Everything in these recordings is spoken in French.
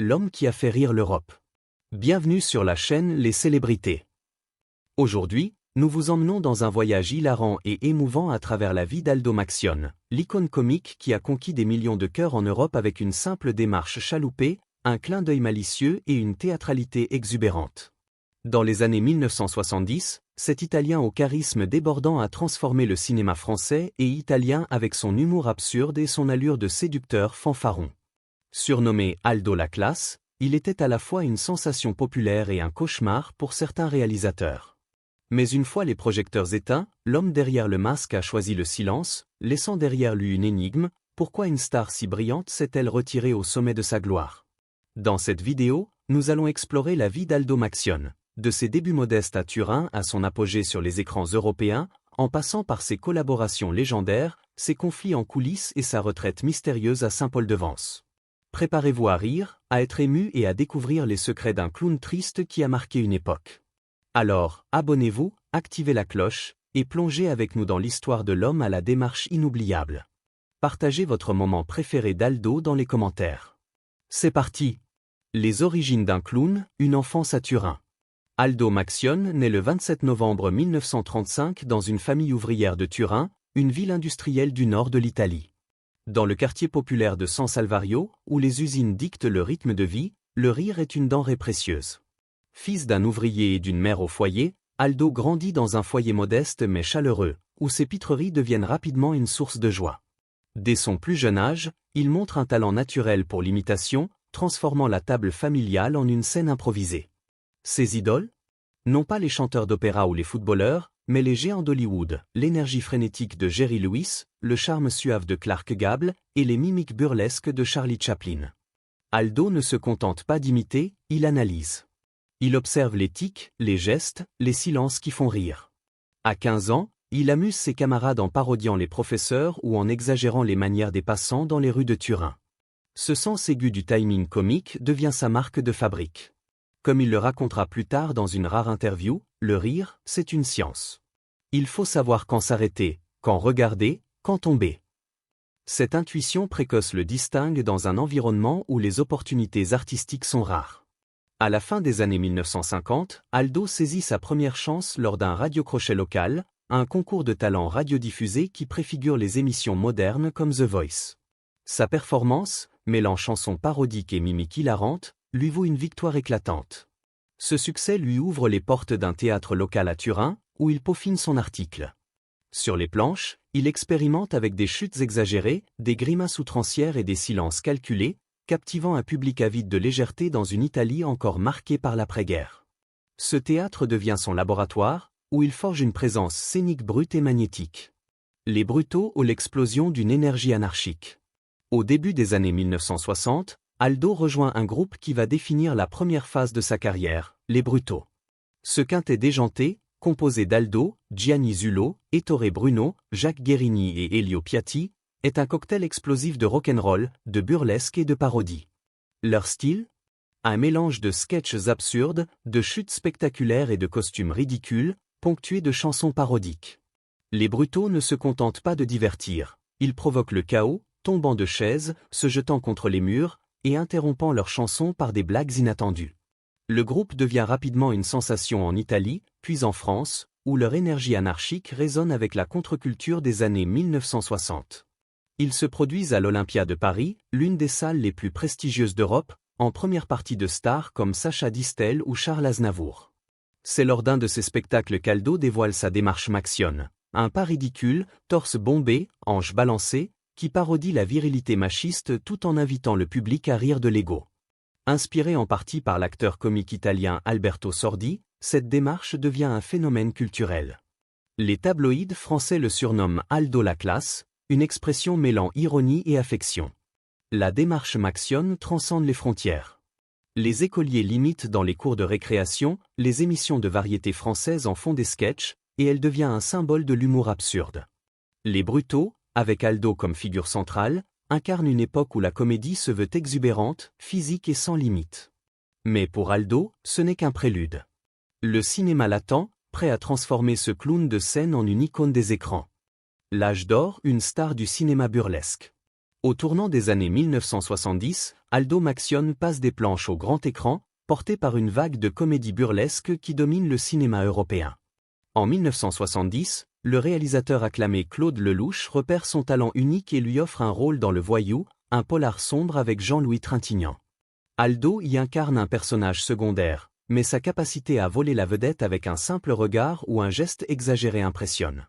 l'homme qui a fait rire l'Europe. Bienvenue sur la chaîne Les Célébrités. Aujourd'hui, nous vous emmenons dans un voyage hilarant et émouvant à travers la vie d'Aldo Maxione, l'icône comique qui a conquis des millions de cœurs en Europe avec une simple démarche chaloupée, un clin d'œil malicieux et une théâtralité exubérante. Dans les années 1970, cet Italien au charisme débordant a transformé le cinéma français et italien avec son humour absurde et son allure de séducteur fanfaron. Surnommé Aldo la classe, il était à la fois une sensation populaire et un cauchemar pour certains réalisateurs. Mais une fois les projecteurs éteints, l'homme derrière le masque a choisi le silence, laissant derrière lui une énigme: pourquoi une star si brillante s'est-elle retirée au sommet de sa gloire? Dans cette vidéo, nous allons explorer la vie d'Aldo Maxione, de ses débuts modestes à Turin à son apogée sur les écrans européens, en passant par ses collaborations légendaires, ses conflits en coulisses et sa retraite mystérieuse à Saint-Paul-de-Vence. Préparez-vous à rire, à être ému et à découvrir les secrets d'un clown triste qui a marqué une époque. Alors, abonnez-vous, activez la cloche, et plongez avec nous dans l'histoire de l'homme à la démarche inoubliable. Partagez votre moment préféré d'Aldo dans les commentaires. C'est parti! Les origines d'un clown, une enfance à Turin. Aldo Maxione naît le 27 novembre 1935 dans une famille ouvrière de Turin, une ville industrielle du nord de l'Italie. Dans le quartier populaire de San Salvario, où les usines dictent le rythme de vie, le rire est une denrée précieuse. Fils d'un ouvrier et d'une mère au foyer, Aldo grandit dans un foyer modeste mais chaleureux, où ses pitreries deviennent rapidement une source de joie. Dès son plus jeune âge, il montre un talent naturel pour l'imitation, transformant la table familiale en une scène improvisée. Ses idoles? Non pas les chanteurs d'opéra ou les footballeurs, mais les géants d'Hollywood, l'énergie frénétique de Jerry Lewis, le charme suave de Clark Gable et les mimiques burlesques de Charlie Chaplin. Aldo ne se contente pas d'imiter, il analyse. Il observe les tics, les gestes, les silences qui font rire. À 15 ans, il amuse ses camarades en parodiant les professeurs ou en exagérant les manières des passants dans les rues de Turin. Ce sens aigu du timing comique devient sa marque de fabrique. Comme il le racontera plus tard dans une rare interview, le rire, c'est une science. Il faut savoir quand s'arrêter, quand regarder, quand tomber. Cette intuition précoce le distingue dans un environnement où les opportunités artistiques sont rares. À la fin des années 1950, Aldo saisit sa première chance lors d'un radiocrochet local, un concours de talent radiodiffusé qui préfigure les émissions modernes comme The Voice. Sa performance, mêlant chansons parodiques et mimiques hilarantes, lui vaut une victoire éclatante. Ce succès lui ouvre les portes d'un théâtre local à Turin, où il peaufine son article. Sur les planches, il expérimente avec des chutes exagérées, des grimaces outrancières et des silences calculés, captivant un public avide de légèreté dans une Italie encore marquée par l'après-guerre. Ce théâtre devient son laboratoire, où il forge une présence scénique brute et magnétique. Les Brutaux ou l'explosion d'une énergie anarchique. Au début des années 1960, Aldo rejoint un groupe qui va définir la première phase de sa carrière, les Brutaux. Ce quintet déjanté, composé d'Aldo, Gianni Zulo, Ettore Bruno, Jacques Guérini et Elio Piatti, est un cocktail explosif de rock'n'roll, de burlesque et de parodie. Leur style? Un mélange de sketchs absurdes, de chutes spectaculaires et de costumes ridicules, ponctués de chansons parodiques. Les Brutaux ne se contentent pas de divertir, ils provoquent le chaos, tombant de chaises, se jetant contre les murs, et interrompant leurs chansons par des blagues inattendues. Le groupe devient rapidement une sensation en Italie, puis en France, où leur énergie anarchique résonne avec la contre-culture des années 1960. Ils se produisent à l'Olympia de Paris, l'une des salles les plus prestigieuses d'Europe, en première partie de stars comme Sacha Distel ou Charles Aznavour. C'est lors d'un de ces spectacles qu'Aldo dévoile sa démarche Maxione, un pas ridicule, torse bombé, hanches balancées, qui parodie la virilité machiste tout en invitant le public à rire de l'ego. Inspiré en partie par l'acteur comique italien Alberto Sordi, cette démarche devient un phénomène culturel. Les tabloïds français le surnomment Aldo la classe, une expression mêlant ironie et affection. La démarche Maxione transcende les frontières. Les écoliers l'imitent dans les cours de récréation, les émissions de variété françaises en font des sketchs, et elle devient un symbole de l'humour absurde. Les Brutaux, avec Aldo comme figure centrale, incarnent une époque où la comédie se veut exubérante, physique et sans limite. Mais pour Aldo, ce n'est qu'un prélude. Le cinéma l'attend, prêt à transformer ce clown de scène en une icône des écrans. L'âge d'or, une star du cinéma burlesque. Au tournant des années 1970, Aldo Maxion passe des planches au grand écran, porté par une vague de comédie burlesque qui domine le cinéma européen. En 1970, le réalisateur acclamé Claude Lelouch repère son talent unique et lui offre un rôle dans Le Voyou, un polar sombre avec Jean-Louis Trintignant. Aldo y incarne un personnage secondaire, mais sa capacité à voler la vedette avec un simple regard ou un geste exagéré impressionne.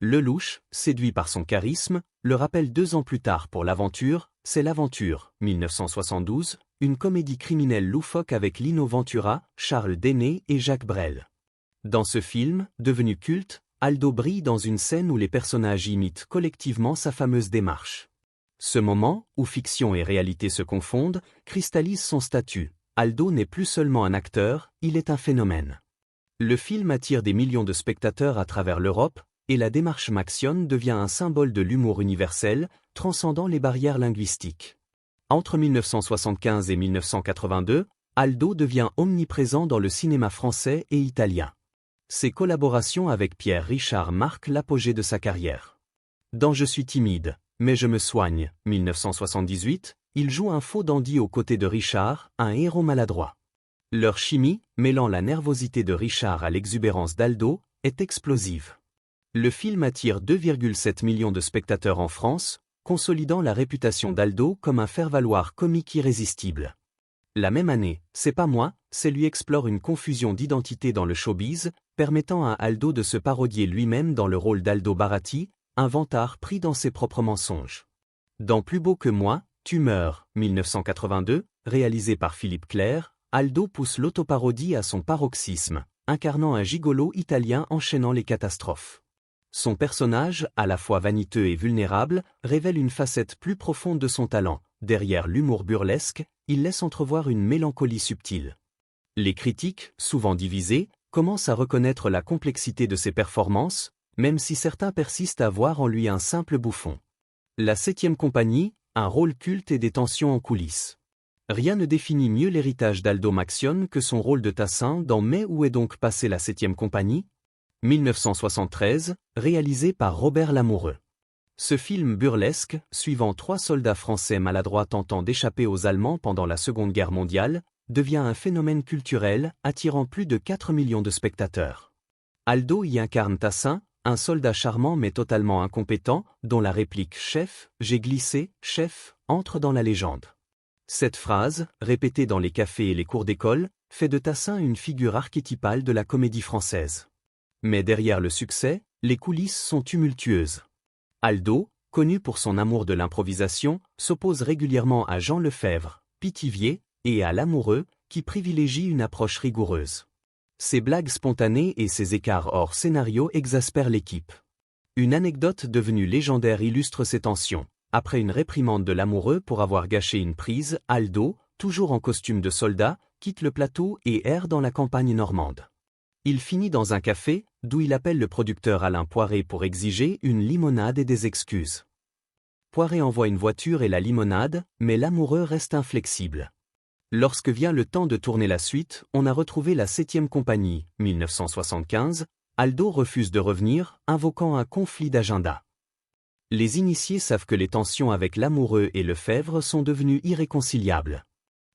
Lelouch, séduit par son charisme, le rappelle 2 ans plus tard pour L'Aventure, c'est l'Aventure, 1972, une comédie criminelle loufoque avec Lino Ventura, Charles Denner et Jacques Brel. Dans ce film, devenu culte, Aldo brille dans une scène où les personnages imitent collectivement sa fameuse démarche. Ce moment, où fiction et réalité se confondent, cristallise son statut. Aldo n'est plus seulement un acteur, il est un phénomène. Le film attire des millions de spectateurs à travers l'Europe, et la démarche Maxion devient un symbole de l'humour universel, transcendant les barrières linguistiques. Entre 1975 et 1982, Aldo devient omniprésent dans le cinéma français et italien. Ses collaborations avec Pierre Richard marquent l'apogée de sa carrière. Dans Je suis timide, mais je me soigne, 1978, il joue un faux dandy aux côtés de Richard, un héros maladroit. Leur chimie, mêlant la nervosité de Richard à l'exubérance d'Aldo, est explosive. Le film attire 2,7 millions de spectateurs en France, consolidant la réputation d'Aldo comme un faire-valoir comique irrésistible. La même année, C'est pas moi, c'est lui explore une confusion d'identité dans le showbiz, permettant à Aldo de se parodier lui-même dans le rôle d'Aldo Baratti, un vantard pris dans ses propres mensonges. Dans Plus beau que moi, tu meurs, 1982, réalisé par Philippe Clair, Aldo pousse l'autoparodie à son paroxysme, incarnant un gigolo italien enchaînant les catastrophes. Son personnage, à la fois vaniteux et vulnérable, révèle une facette plus profonde de son talent. Derrière l'humour burlesque, il laisse entrevoir une mélancolie subtile. Les critiques, souvent divisés, commencent à reconnaître la complexité de ses performances, même si certains persistent à voir en lui un simple bouffon. La 7e compagnie, un rôle culte et des tensions en coulisses. Rien ne définit mieux l'héritage d'Aldo Maxion que son rôle de Tassin dans Mais où est donc passée la 7e compagnie ? 1973, réalisé par Robert Lamoureux. Ce film burlesque, suivant 3 soldats français maladroits tentant d'échapper aux Allemands pendant la Seconde Guerre mondiale, devient un phénomène culturel, attirant plus de 4 millions de spectateurs. Aldo y incarne Tassin, un soldat charmant mais totalement incompétent, dont la réplique « Chef, j'ai glissé, chef » entre dans la légende. Cette phrase, répétée dans les cafés et les cours d'école, fait de Tassin une figure archétypale de la comédie française. Mais derrière le succès, les coulisses sont tumultueuses. Aldo, connu pour son amour de l'improvisation, s'oppose régulièrement à Jean Lefebvre, Pithiviers, et à Lamoureux, qui privilégie une approche rigoureuse. Ses blagues spontanées et ses écarts hors scénario exaspèrent l'équipe. Une anecdote devenue légendaire illustre ces tensions. Après une réprimande de Lamoureux pour avoir gâché une prise, Aldo, toujours en costume de soldat, quitte le plateau et erre dans la campagne normande. Il finit dans un café, d'où il appelle le producteur Alain Poiré pour exiger une limonade et des excuses. Poiré envoie une voiture et la limonade, mais Lamoureux reste inflexible. Lorsque vient le temps de tourner la suite, on a retrouvé la 7e compagnie, 1975, Aldo refuse de revenir, invoquant un conflit d'agenda. Les initiés savent que les tensions avec Lamoureux et Lefebvre sont devenues irréconciliables.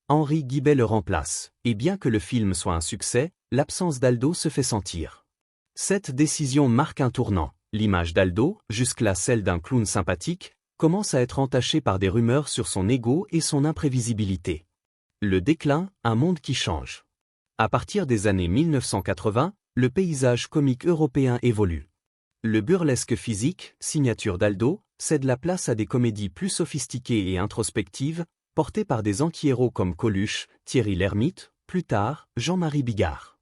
Henri Guibet le remplace, et bien que le film soit un succès, l'absence d'Aldo se fait sentir. Cette décision marque un tournant. L'image d'Aldo, jusque-là celle d'un clown sympathique, commence à être entachée par des rumeurs sur son ego et son imprévisibilité. Le déclin, un monde qui change. À partir des années 1980, le paysage comique européen évolue. Le burlesque physique, signature d'Aldo, cède la place à des comédies plus sophistiquées et introspectives, portées par des anti-héros comme Coluche, Thierry Lhermitte, plus tard, Jean-Marie Bigard.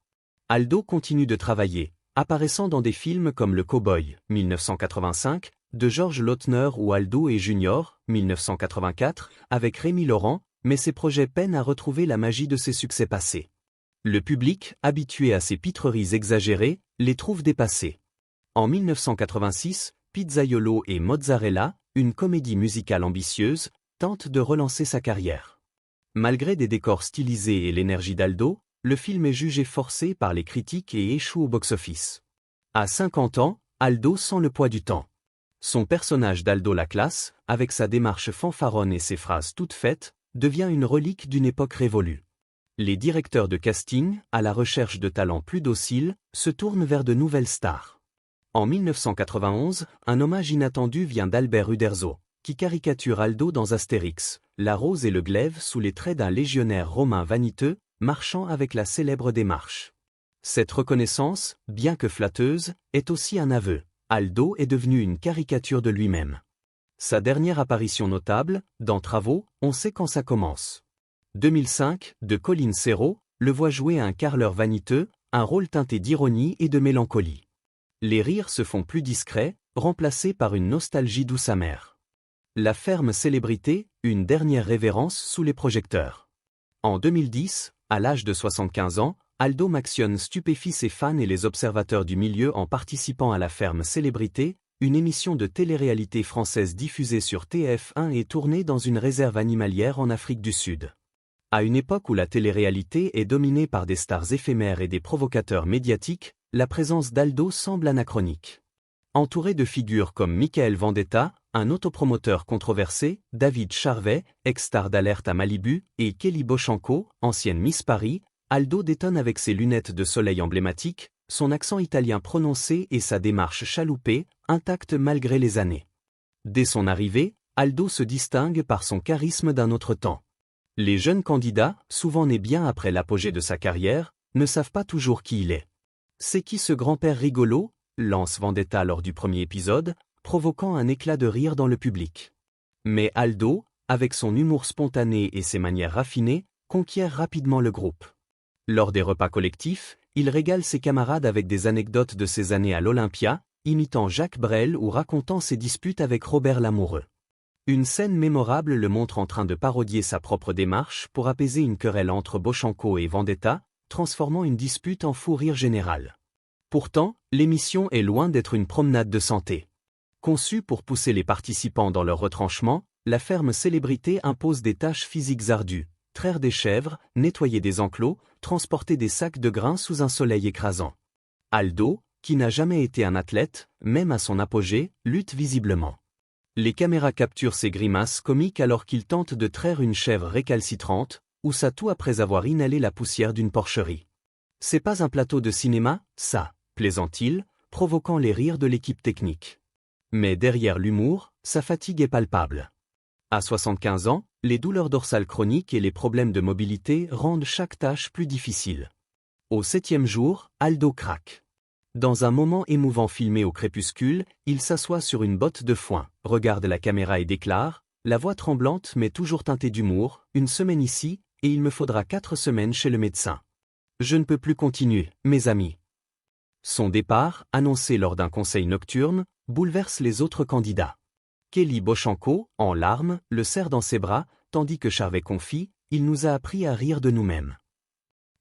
Aldo continue de travailler, apparaissant dans des films comme Le Cowboy, 1985, de Georges Lautner ou Aldo et Junior, 1984, avec Rémi Laurent, mais ses projets peinent à retrouver la magie de ses succès passés. Le public, habitué à ses pitreries exagérées, les trouve dépassés. En 1986, Pizzaiolo et Mozzarella, une comédie musicale ambitieuse, tente de relancer sa carrière. Malgré des décors stylisés et l'énergie d'Aldo, le film est jugé forcé par les critiques et échoue au box-office. À 50 ans, Aldo sent le poids du temps. Son personnage d'Aldo la classe, avec sa démarche fanfaronne et ses phrases toutes faites, devient une relique d'une époque révolue. Les directeurs de casting, à la recherche de talents plus dociles, se tournent vers de nouvelles stars. En 1991, un hommage inattendu vient d'Albert Uderzo, qui caricature Aldo dans Astérix, la rose et le glaive sous les traits d'un légionnaire romain vaniteux, marchant avec la célèbre démarche. Cette reconnaissance, bien que flatteuse, est aussi un aveu. Aldo est devenu une caricature de lui-même. Sa dernière apparition notable, dans Travaux, on sait quand ça commence. 2005, de Colin Serrault, le voit jouer un carleur vaniteux, un rôle teinté d'ironie et de mélancolie. Les rires se font plus discrets, remplacés par une nostalgie douce amère. La ferme célébrité, une dernière révérence sous les projecteurs. En 2010, à l'âge de 75 ans, Aldo Maxion stupéfie ses fans et les observateurs du milieu en participant à La Ferme Célébrité, une émission de télé-réalité française diffusée sur TF1 et tournée dans une réserve animalière en Afrique du Sud. À une époque où la télé-réalité est dominée par des stars éphémères et des provocateurs médiatiques, la présence d'Aldo semble anachronique. Entouré de figures comme Michael Vendetta, un autopromoteur controversé, David Charvet, ex-star d'Alerte à Malibu, et Kelly Bochanko, ancienne Miss Paris, Aldo détonne avec ses lunettes de soleil emblématiques, son accent italien prononcé et sa démarche chaloupée, intacte malgré les années. Dès son arrivée, Aldo se distingue par son charisme d'un autre temps. Les jeunes candidats, souvent nés bien après l'apogée de sa carrière, ne savent pas toujours qui il est. C'est qui ce grand-père rigolo ? Lance Vendetta lors du premier épisode, provoquant un éclat de rire dans le public. Mais Aldo, avec son humour spontané et ses manières raffinées, conquiert rapidement le groupe. Lors des repas collectifs, il régale ses camarades avec des anecdotes de ses années à l'Olympia, imitant Jacques Brel ou racontant ses disputes avec Robert Lamoureux. Une scène mémorable le montre en train de parodier sa propre démarche pour apaiser une querelle entre Bochanko et Vendetta, transformant une dispute en fou rire général. Pourtant, l'émission est loin d'être une promenade de santé. Conçue pour pousser les participants dans leur retranchement, La Ferme Célébrité impose des tâches physiques ardues. Traire des chèvres, nettoyer des enclos, transporter des sacs de grains sous un soleil écrasant. Aldo, qui n'a jamais été un athlète, même à son apogée, lutte visiblement. Les caméras capturent ses grimaces comiques alors qu'il tente de traire une chèvre récalcitrante, ou ça tout après avoir inhalé la poussière d'une porcherie. C'est pas un plateau de cinéma, ça, plaisante-t-il, provoquant les rires de l'équipe technique. Mais derrière l'humour, sa fatigue est palpable. À 75 ans, les douleurs dorsales chroniques et les problèmes de mobilité rendent chaque tâche plus difficile. Au 7e jour, Aldo craque. Dans un moment émouvant filmé au crépuscule, il s'assoit sur une botte de foin, regarde la caméra et déclare, la voix tremblante mais toujours teintée d'humour, une semaine ici, et il me faudra 4 semaines chez le médecin. Je ne peux plus continuer, mes amis. Son départ, annoncé lors d'un conseil nocturne, bouleverse les autres candidats. Kelly Bochanko, en larmes, le serre dans ses bras, tandis que Charvet confie, il nous a appris à rire de nous-mêmes.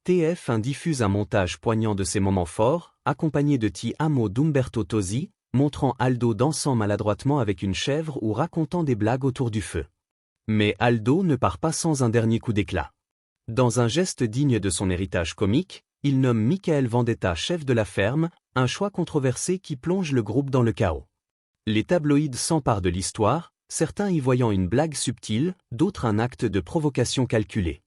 TF1 diffuse un montage poignant de ces moments forts, accompagné de Ti Amo d'Umberto Tozzi, montrant Aldo dansant maladroitement avec une chèvre ou racontant des blagues autour du feu. Mais Aldo ne part pas sans un dernier coup d'éclat. Dans un geste digne de son héritage comique, il nomme Michael Vendetta chef de la ferme, un choix controversé qui plonge le groupe dans le chaos. Les tabloïds s'emparent de l'histoire, certains y voyant une blague subtile, d'autres un acte de provocation calculé.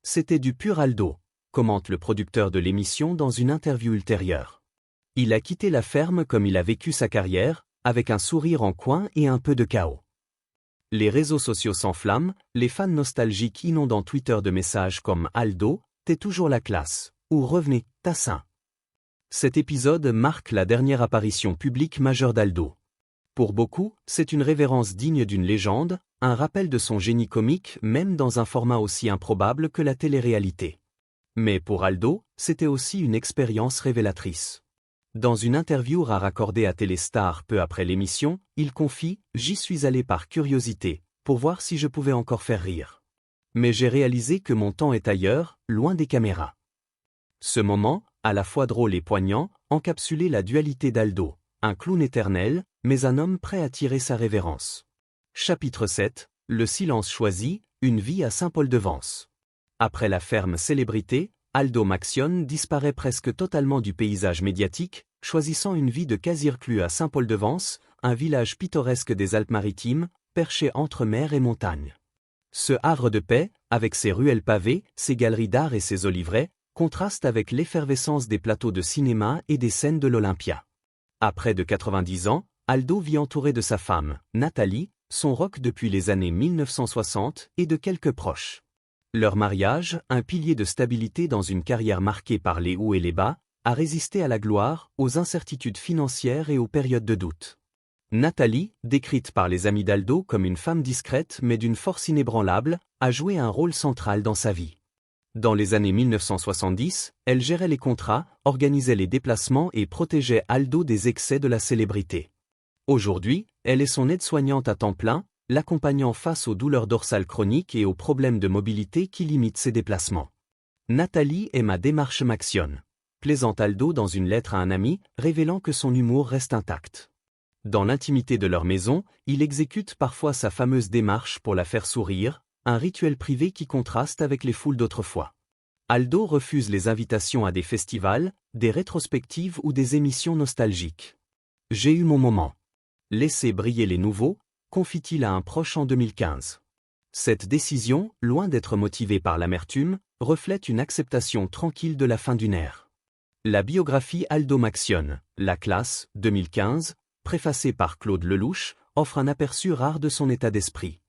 C'était du pur Aldo, commente le producteur de l'émission dans une interview ultérieure. Il a quitté la ferme comme il a vécu sa carrière, avec un sourire en coin et un peu de chaos. Les réseaux sociaux s'enflamment, les fans nostalgiques inondant Twitter de messages comme « Aldo, t'es toujours la classe » ou « Revenez, Tassin ». Cet épisode marque la dernière apparition publique majeure d'Aldo. Pour beaucoup, c'est une révérence digne d'une légende, un rappel de son génie comique même dans un format aussi improbable que la télé-réalité. Mais pour Aldo, c'était aussi une expérience révélatrice. Dans une interview rare accordée à Téléstar peu après l'émission, il confie « J'y suis allé par curiosité, pour voir si je pouvais encore faire rire. Mais j'ai réalisé que mon temps est ailleurs, loin des caméras. » Ce moment, à la fois drôle et poignant, encapsulait la dualité d'Aldo, un clown éternel, mais un homme prêt à tirer sa révérence. Chapitre 7, Le silence choisi, une vie à Saint-Paul-de-Vence. Après La Ferme Célébrité, Aldo Maxion disparaît presque totalement du paysage médiatique, choisissant une vie de quasi-reclus à Saint-Paul-de-Vence, un village pittoresque des Alpes-Maritimes, perché entre mer et montagne. Ce havre de paix, avec ses ruelles pavées, ses galeries d'art et ses oliveraies, contraste avec l'effervescence des plateaux de cinéma et des scènes de l'Olympia. À près de 90 ans, Aldo vit entouré de sa femme, Nathalie, son rock depuis les années 1960 et de quelques proches. Leur mariage, un pilier de stabilité dans une carrière marquée par les hauts et les bas, a résisté à la gloire, aux incertitudes financières et aux périodes de doute. Nathalie, décrite par les amis d'Aldo comme une femme discrète mais d'une force inébranlable, a joué un rôle central dans sa vie. Dans les années 1970, elle gérait les contrats, organisait les déplacements et protégeait Aldo des excès de la célébrité. Aujourd'hui, elle est son aide-soignante à temps plein, l'accompagnant face aux douleurs dorsales chroniques et aux problèmes de mobilité qui limitent ses déplacements. Nathalie est ma démarche m'actionne, plaisante Aldo dans une lettre à un ami, révélant que son humour reste intact. Dans l'intimité de leur maison, il exécute parfois sa fameuse démarche pour la faire sourire, un rituel privé qui contraste avec les foules d'autrefois. Aldo refuse les invitations à des festivals, des rétrospectives ou des émissions nostalgiques. « J'ai eu mon moment. Laissez briller les nouveaux », confie-t-il à un proche en 2015. Cette décision, loin d'être motivée par l'amertume, reflète une acceptation tranquille de la fin d'une ère. La biographie Aldo m'actionne, La classe, 2015, préfacée par Claude Lelouch, offre un aperçu rare de son état d'esprit.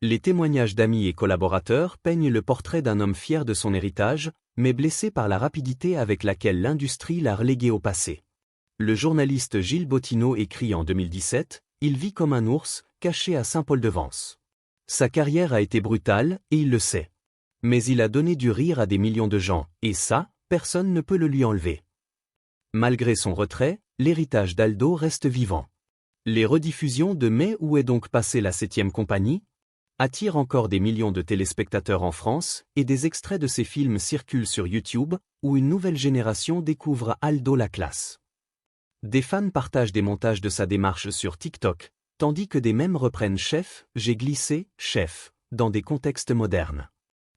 Les témoignages d'amis et collaborateurs peignent le portrait d'un homme fier de son héritage, mais blessé par la rapidité avec laquelle l'industrie l'a relégué au passé. Le journaliste Gilles Bottineau écrit en 2017 « Il vit comme un ours, caché à Saint-Paul-de-Vence. Sa carrière a été brutale, et il le sait. Mais il a donné du rire à des millions de gens, et ça, personne ne peut le lui enlever. » Malgré son retrait, l'héritage d'Aldo reste vivant. Les rediffusions de Mais où est donc passée la 7e compagnie attirent encore des millions de téléspectateurs en France, et des extraits de ses films circulent sur YouTube, où une nouvelle génération découvre Aldo la classe. Des fans partagent des montages de sa démarche sur TikTok, tandis que des mèmes reprennent Chef, j'ai glissé, Chef, dans des contextes modernes.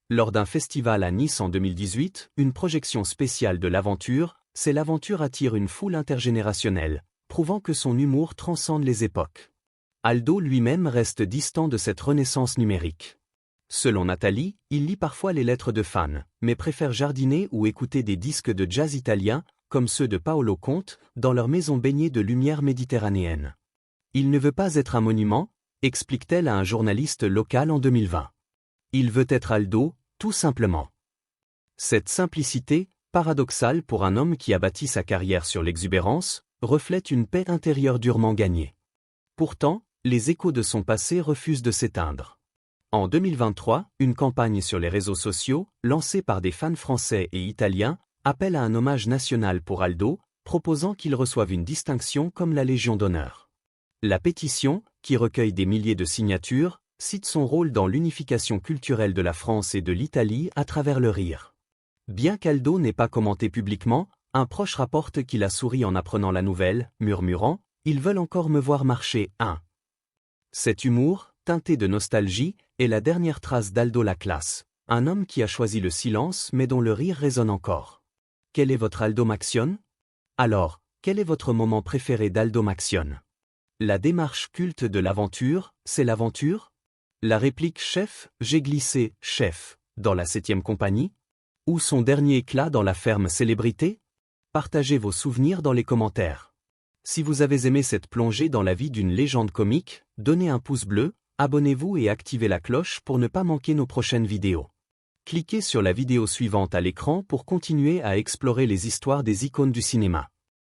Lors d'un festival à Nice en 2018, une projection spéciale de l'aventure, c'est l'aventure attire une foule intergénérationnelle, prouvant que son humour transcende les époques. Aldo lui-même reste distant de cette renaissance numérique. Selon Nathalie, il lit parfois les lettres de fans, mais préfère jardiner ou écouter des disques de jazz italien, comme ceux de Paolo Conte, dans leur maison baignée de lumière méditerranéenne. Il ne veut pas être un monument, explique-t-elle à un journaliste local en 2020. Il veut être Aldo, tout simplement. Cette simplicité, paradoxale pour un homme qui a bâti sa carrière sur l'exubérance, reflète une paix intérieure durement gagnée. Pourtant, les échos de son passé refusent de s'éteindre. En 2023, une campagne sur les réseaux sociaux, lancée par des fans français et italiens, appelle à un hommage national pour Aldo, proposant qu'il reçoive une distinction comme la Légion d'honneur. La pétition, qui recueille des milliers de signatures, cite son rôle dans l'unification culturelle de la France et de l'Italie à travers le rire. Bien qu'Aldo n'ait pas commenté publiquement, un proche rapporte qu'il a souri en apprenant la nouvelle, murmurant « Ils veulent encore me voir marcher, hein ». Cet humour, teinté de nostalgie, est la dernière trace d'Aldo la classe, un homme qui a choisi le silence mais dont le rire résonne encore. Quel est votre Aldo m'actionne? Alors, quel est votre moment préféré d'Aldo m'actionne? La démarche culte de l'aventure, c'est l'aventure? La réplique Chef, j'ai glissé, Chef, dans la 7e compagnie? Ou son dernier éclat dans la ferme célébrité? Partagez vos souvenirs dans les commentaires. Si vous avez aimé cette plongée dans la vie d'une légende comique, donnez un pouce bleu, abonnez-vous et activez la cloche pour ne pas manquer nos prochaines vidéos. Cliquez sur la vidéo suivante à l'écran pour continuer à explorer les histoires des icônes du cinéma.